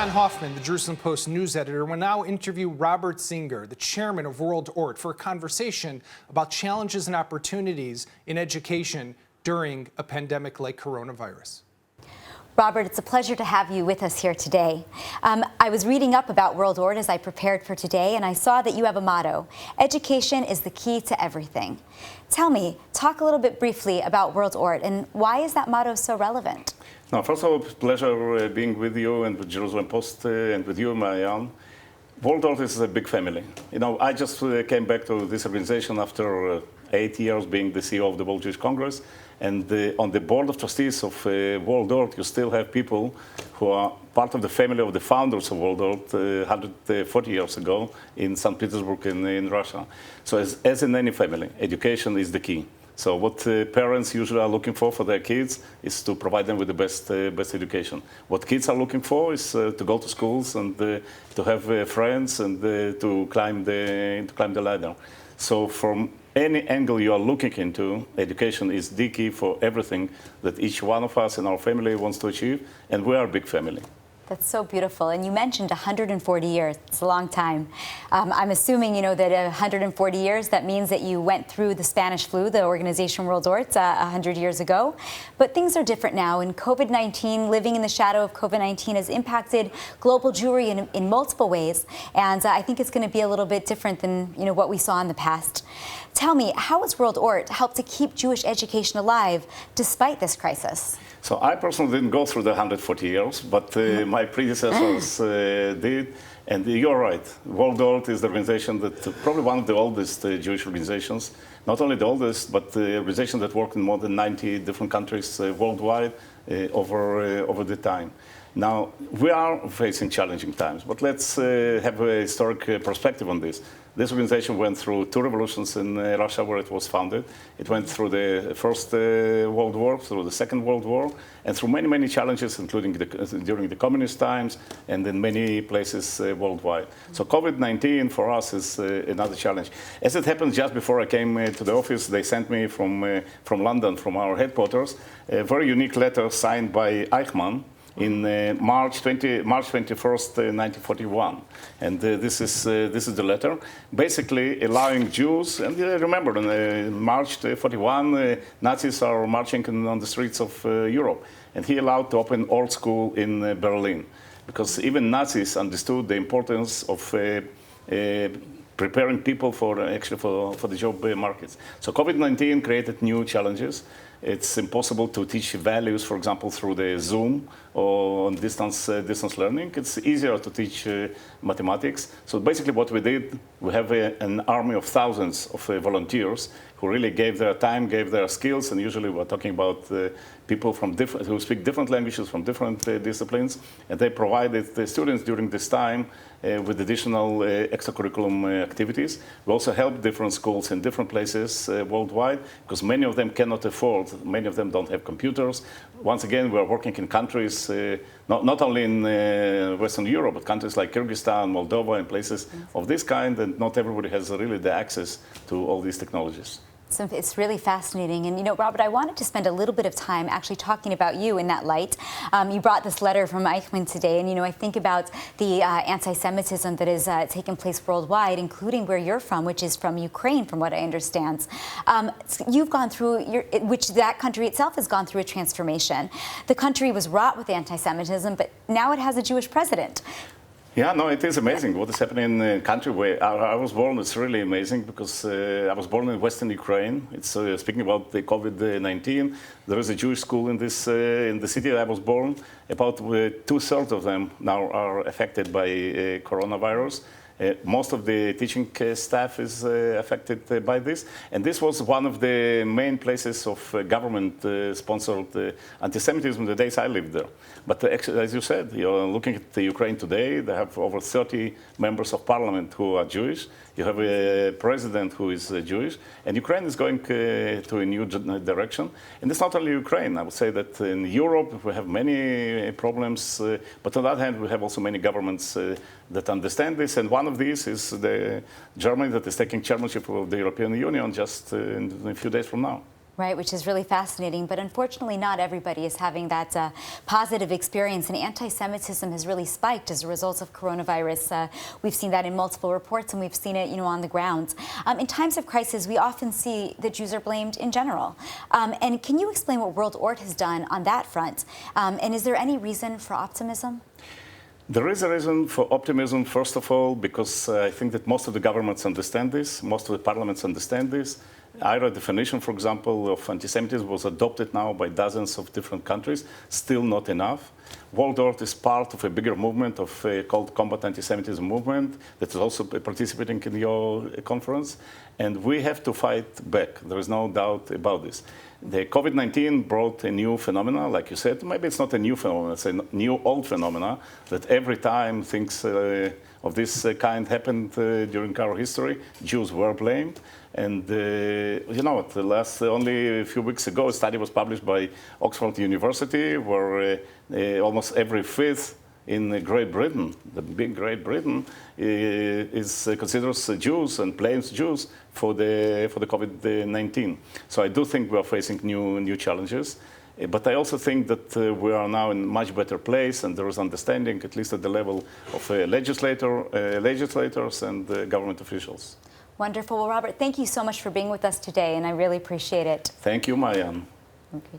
Jan Hoffman, the Jerusalem Post news editor, will now interview Robert Singer, the chairman of World ORT, for a conversation about challenges and opportunities in education during a pandemic like coronavirus. Robert, it's a pleasure to have you with us here today. I was reading up about World ORT as I prepared for today, and I saw that you have a motto: education is the key to everything. Tell me, talk a little bit briefly about World ORT, and why is that motto so relevant? Now, first of all, it's a pleasure being with you and with Jerusalem Post and with you, Marianne. World ORT is a big family. You know, I just came back to this organization after 8 years being the CEO of the World Jewish Congress. And on the board of trustees of World ORT, you still have people who are part of the family of the founders of World ORT 140 years ago in St. Petersburg in Russia. So as in any family, education is the key. So what parents usually are looking for their kids is to provide them with the best education. What kids are looking for is to go to schools and to have friends and to climb the ladder. So from any angle you are looking into, education is the key for everything that each one of us in our family wants to achieve, and we are a big family. That's so beautiful. And you mentioned 140 years. It's a long time. I'm assuming, you know, that 140 years, that means that you went through the Spanish flu, the organization World ORT, 100 years ago. But things are different now. And COVID-19, living in the shadow of COVID-19, has impacted global Jewry in multiple ways. And I think it's going to be a little bit different than, you know, what we saw in the past. Tell me, how has World ORT helped to keep Jewish education alive despite this crisis? So I personally didn't go through the 140 years, but my predecessors did. And you're right, World ORT is the organization that probably one of the oldest Jewish organizations, not only the oldest, but the organization that worked in more than 90 different countries worldwide over the time. Now, we are facing challenging times, but let's have a historic perspective on this. This organization went through two revolutions in Russia where it was founded. It went through the First World War, through the Second World War, and through many, many challenges, including during the communist times and in many places worldwide. So COVID-19 for us is another challenge. As it happened, just before I came to the office, they sent me from London, from our headquarters, a very unique letter signed by Eichmann in March 21st, 1941. And this is the letter, basically allowing Jews, and remember, in March 41, Nazis are marching on the streets of Europe, and he allowed to open art school in Berlin, because even Nazis understood the importance of preparing people for the job markets. So COVID-19 created new challenges. It's impossible to teach values, for example, through the Zoom or on distance learning. It's easier to teach mathematics. So basically what we did, we have an army of thousands of volunteers who really gave their time, gave their skills, and usually we're talking about people from who speak different languages from different disciplines, and they provided the students during this time with additional extracurriculum activities. We also help different schools in different places worldwide, because many of them cannot afford, many of them don't have computers. Once again, we are working in countries, not only in Western Europe, but countries like Kyrgyzstan, Moldova, and places of this kind, and not everybody has really the access to all these technologies. It's really fascinating. And, you know, Robert, I wanted to spend a little bit of time actually talking about you in that light. You brought this letter from Eichmann today, and, you know, I think about the anti-Semitism that has taken place worldwide, including where you're from, which is from Ukraine, from what I understand. You've gone through, which that country itself has gone through a transformation. The country was wrought with anti-Semitism, but now it has a Jewish president. Yeah, no, it is amazing what is happening in a country where I was born. It's really amazing because I was born in Western Ukraine. It's speaking about the COVID-19. There is a Jewish school in the city I was born. About 2/3 of them now are affected by coronavirus. Most of the teaching staff is affected by this. And this was one of the main places of government-sponsored anti-Semitism the days I lived there. But as you said, you're looking at Ukraine today, they have over 30 members of parliament who are Jewish. You have a president who is Jewish. And Ukraine is going to a new direction. And it's not only Ukraine. I would say that in Europe we have many problems. But on the other hand, we have also many governments that understand this. And one of these is Germany, that is taking chairmanship of the European Union just in a few days from now. Right, which is really fascinating. But unfortunately, not everybody is having that positive experience. And anti-Semitism has really spiked as a result of coronavirus. We've seen that in multiple reports, and we've seen it, on the ground. In times of crisis, we often see that Jews are blamed in general. And can you explain what World ORT has done on that front? And is there any reason for optimism? There is a reason for optimism, first of all, because I think that most of the governments understand this, most of the parliaments understand this. IHRA definition, for example, of anti-Semitism was adopted now by dozens of different countries, still not enough. World ORT is part of a bigger movement called Combat Anti-Semitism Movement that is also participating in your conference. And we have to fight back. There is no doubt about this. The COVID-19 brought a new phenomena, like you said. Maybe it's not a new phenomenon, it's a new old phenomena that every time things of this kind happened during our history, Jews were blamed. And only a few weeks ago, a study was published by Oxford University where almost every fifth in Great Britain, the big Great Britain, considers Jews and blames Jews for the COVID-19. So I do think we are facing new challenges. But I also think that we are now in a much better place, and there is understanding, at least at the level of legislators and government officials. Wonderful. Well, Robert, thank you so much for being with us today, and I really appreciate it. Thank you, Marianne. Okay.